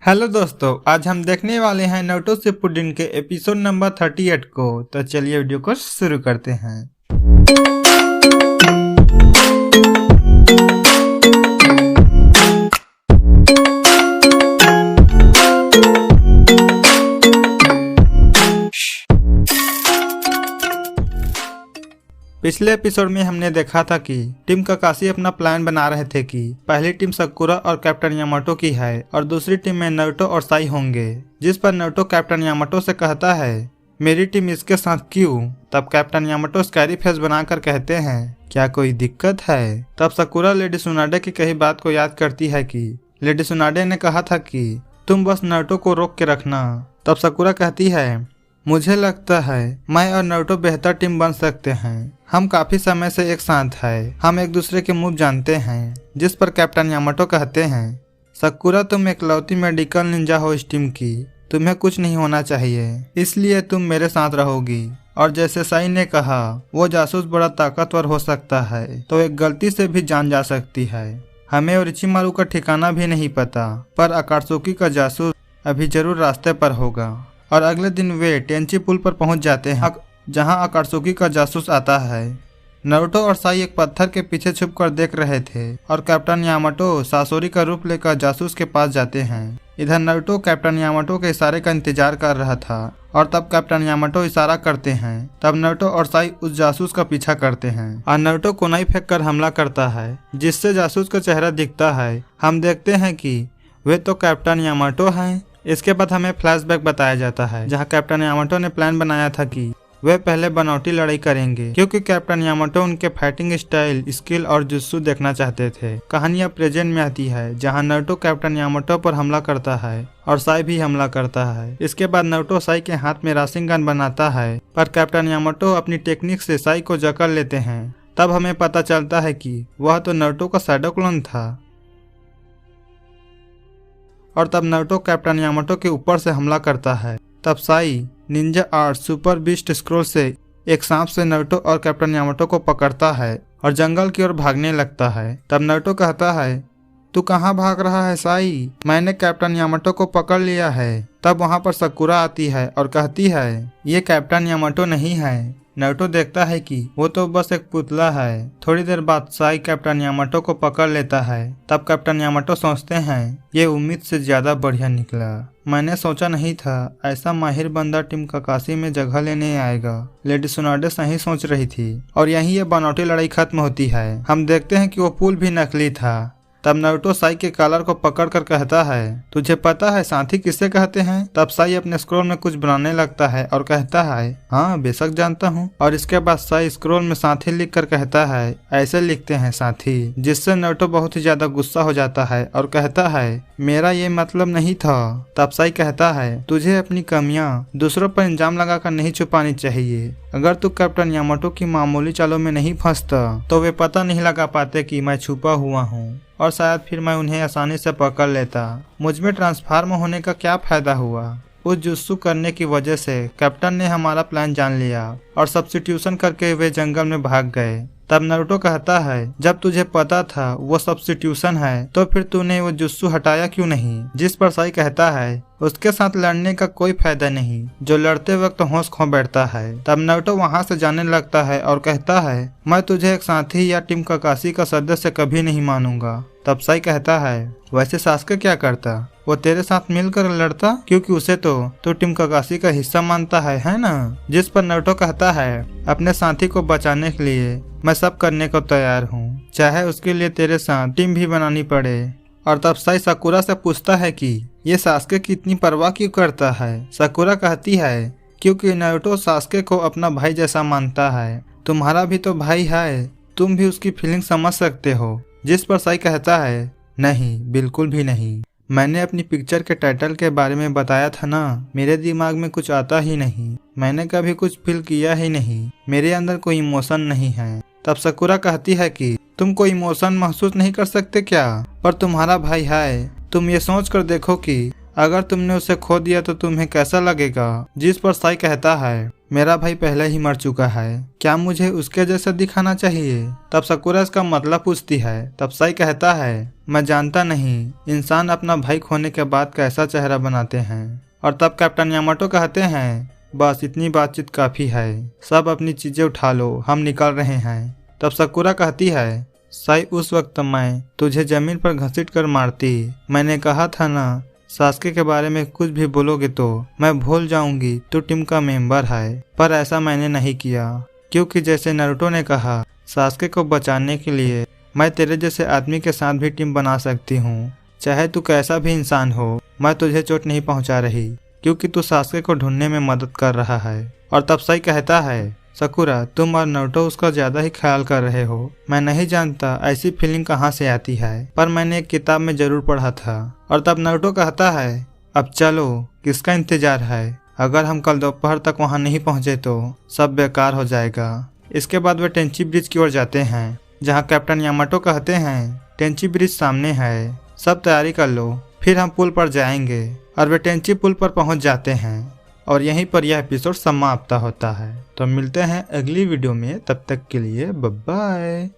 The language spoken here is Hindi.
हेलो दोस्तों, आज हम देखने वाले हैं नारुतो शिपुडिन के एपिसोड नंबर 38 को। तो चलिए वीडियो को शुरू करते हैं। पिछले एपिसोड में हमने देखा था कि टीम काकाशी अपना प्लान बना रहे थे कि पहली टीम साकुरा और कैप्टन यामाटो की है और दूसरी टीम में नारुतो और साई होंगे। जिस पर नारुतो कैप्टन यामाटो से कहता है मेरी टीम इसके साथ क्यों। तब कैप्टन यामाटो स्कैरी फेस बनाकर कहते हैं क्या कोई दिक्कत है। तब साकुरा लेडी सुनाडे की कही बात को याद करती है कि लेडी सुनाडे ने कहा था कि तुम बस नारुतो को रोक के रखना। तब साकुरा कहती है मुझे लगता है मैं और नारुतो बेहतर टीम बन सकते हैं। हम काफी समय से एक साथ हैं, हम एक दूसरे के मूव जानते हैं। जिस पर कैप्टन यामाटो कहते हैं साकुरा तुम एकलौती मेडिकल निंजा हो इस टीम की, तुम्हें कुछ नहीं होना चाहिए, इसलिए तुम मेरे साथ रहोगी। और जैसे साई ने कहा वो जासूस बड़ा ताकतवर हो सकता है तो एक गलती से भी जान जा सकती है। हमें ओरोचिमारू का ठिकाना भी नहीं पता, पर अकात्सुकी का जासूस अभी जरूर रास्ते पर होगा। और अगले दिन वे टेंची पुल पर पहुंच जाते हैं जहां अकात्सुकी का जासूस आता है। नारुतो और साई एक पत्थर के पीछे छुपकर देख रहे थे और कैप्टन यामाटो सासोरी का रूप लेकर जासूस के पास जाते हैं। इधर नारुतो कैप्टन यामाटो के इशारे का इंतजार कर रहा था और तब कैप्टन यामाटो इशारा करते हैं। तब नारुतो और साई उस जासूस का पीछा करते हैं और नारुतो कुनाई फेंक कर हमला करता है, जिससे जासूस का चेहरा दिखता है। हम देखते हैं कि वे तो कैप्टन यामाटो हैं। इसके बाद हमें फ्लैशबैक बताया जाता है जहां कैप्टन यामाटो ने प्लान बनाया था कि वे पहले बनावटी लड़ाई करेंगे, क्योंकि कैप्टन यामाटो उनके फाइटिंग स्टाइल, स्किल और जुत्सु देखना चाहते थे। कहानी अब प्रेजेंट में आती है जहां नारुतो कैप्टन यामाटो पर हमला करता है और साई भी हमला करता है। इसके बाद नारुतो साई के हाथ में राशिंगन बनाता है, पर कैप्टन यामाटो अपनी टेक्निक से साई को जकड़ लेते हैं। तब हमें पता चलता है कि वह तो नारुतो का शैडो क्लोन था। और तब नारुतो कैप्टन यामाटो के ऊपर से हमला करता है। तब Sai Ninja art super beast scroll से एक सांप से नारुतो और कैप्टन यामाटो को पकड़ता है और जंगल की ओर भागने लगता है। तब नारुतो कहता है तू कहाँ भाग रहा है साई, मैंने कैप्टन यामाटो को पकड़ लिया है। तब वहाँ पर साकुरा आती है और कहती है ये कैप्टन यामाटो नहीं है। नारुतो देखता है कि वो तो बस एक पुतला है। थोड़ी देर बाद साई कैप्टन यामाटो को पकड़ लेता है। तब कैप्टन यामाटो सोचते हैं ये उम्मीद से ज्यादा बढ़िया निकला। मैंने सोचा नहीं था ऐसा माहिर बंदा टीम काकाशी में जगह लेने आएगा। लेडी सुनाडे सही सोच रही थी और यहीं ये बनावटी लड़ाई खत्म होती है। हम देखते हैं कि वो पुल भी नकली था। तब नारुतो साई के कॉलर को पकड़कर कहता है तुझे पता है साथी किसे कहते हैं। तब साई अपने स्क्रोल में कुछ बनाने लगता है और कहता है हाँ बेशक जानता हूँ। और इसके बाद साई स्क्रोल में साथी लिखकर कहता है ऐसे लिखते हैं साथी, जिससे नारुतो बहुत ही ज्यादा गुस्सा हो जाता है और कहता है मेरा ये मतलब नहीं था। तब साई कहता है तुझे अपनी कमियां दूसरों पर इल्जाम लगाकर नहीं छुपानी चाहिए। अगर तू कैप्टन यामाटो की मामूली चालों में नहीं फंसता तो वे पता नहीं लगा पाते कि मैं छुपा हुआ हूँ और शायद फिर मैं उन्हें आसानी से पकड़ लेता। मुझमें ट्रांसफार्म होने का क्या फायदा हुआ। उस जुस्सू करने की वजह से कैप्टन ने हमारा प्लान जान लिया और सब्स्टिट्यूशन करके वे जंगल में भाग गए। तब नारुतो कहता है जब तुझे पता था वो सब्स्टिट्यूशन है तो फिर तूने वो जुस्सू हटाया क्यों नहीं। जिस पर साई कहता है उसके साथ लड़ने का कोई फायदा नहीं, जो लड़ते वक्त होश खो बैठता है। तब नारुतो वहां से जाने लगता है और कहता है मैं तुझे एक साथी या टीम काकाशी का सदस्य कभी नहीं मानूंगा। तब साई कहता है वैसे सास्के क्या करता, वो तेरे साथ मिलकर लड़ता, क्योंकि उसे तो टीम काकाशी का हिस्सा मानता है ना। जिस पर नारुतो कहता है अपने साथी को बचाने के लिए मैं सब करने को तैयार हूँ, चाहे उसके लिए तेरे साथ टीम भी बनानी पड़े। और तब साई साकुरा से पूछता है कि ये सास्के की इतनी परवाह क्यों करता है। साकुरा कहती है क्योंकि नारुतो सास्के को अपना भाई जैसा मानता है। तुम्हारा भी तो भाई है, तुम भी उसकी फीलिंग समझ सकते हो। जिस पर साई कहता है नहीं बिल्कुल भी नहीं, मैंने अपनी पिक्चर के टाइटल के बारे में बताया था ना, मेरे दिमाग में कुछ आता ही नहीं, मैंने कभी कुछ फील किया ही नहीं, मेरे अंदर कोई इमोशन नहीं है। तब साकुरा कहती है कि तुम कोई इमोशन महसूस नहीं कर सकते क्या, पर तुम्हारा भाई है। तुम ये सोच कर देखो कि अगर तुमने उसे खो दिया तो तुम्हें कैसा लगेगा। जिस पर साई कहता है मेरा भाई पहले ही मर चुका है, क्या मुझे उसके जैसा दिखाना चाहिए? तब साकुरा इसका मतलब पूछती है। तब साई कहता है, मैं जानता नहीं इंसान अपना भाई खोने के बाद कैसा चेहरा बनाते हैं। और तब कैप्टन यामाटो कहते हैं, बस इतनी बातचीत काफी है, सब अपनी चीजें उठा लो, हम निकल रहे हैं। तब साकुरा कहती है, साई उस वक्त मैं तुझे जमीन पर घसीट कर मारती। मैंने कहा था ना, सास्के के बारे में कुछ भी बोलोगे तो मैं भूल जाऊंगी तू टीम का मेंबर है। पर ऐसा मैंने नहीं किया, क्योंकि जैसे नारुतो ने कहा, सास्के को बचाने के लिए मैं तेरे जैसे आदमी के साथ भी टीम बना सकती हूँ। चाहे तू कैसा भी इंसान हो, मैं तुझे चोट नहीं पहुँचा रही, क्योंकि तू सास्के को ढूंढने में मदद कर रहा है। और तब साई कहता है, साकुरा तुम और नारुतो उसका ज्यादा ही ख्याल कर रहे हो। मैं नहीं जानता ऐसी फीलिंग कहाँ से आती है, पर मैंने एक किताब में जरूर पढ़ा था। और तब नारुतो कहता है, अब चलो, किसका इंतजार है? अगर हम कल दोपहर तक वहाँ नहीं पहुँचे तो सब बेकार हो जाएगा। इसके बाद वे टेंची ब्रिज की ओर जाते हैं, जहाँ कैप्टन यामाटो कहते हैं, टेंची ब्रिज सामने है, सब तैयारी कर लो, फिर हम पुल पर जाएंगे। और वे टेंची पुल पर पहुँच जाते हैं और यहीं पर यह एपिसोड समाप्त होता है। तो मिलते हैं अगली वीडियो में, तब तक के लिए बाय बाय।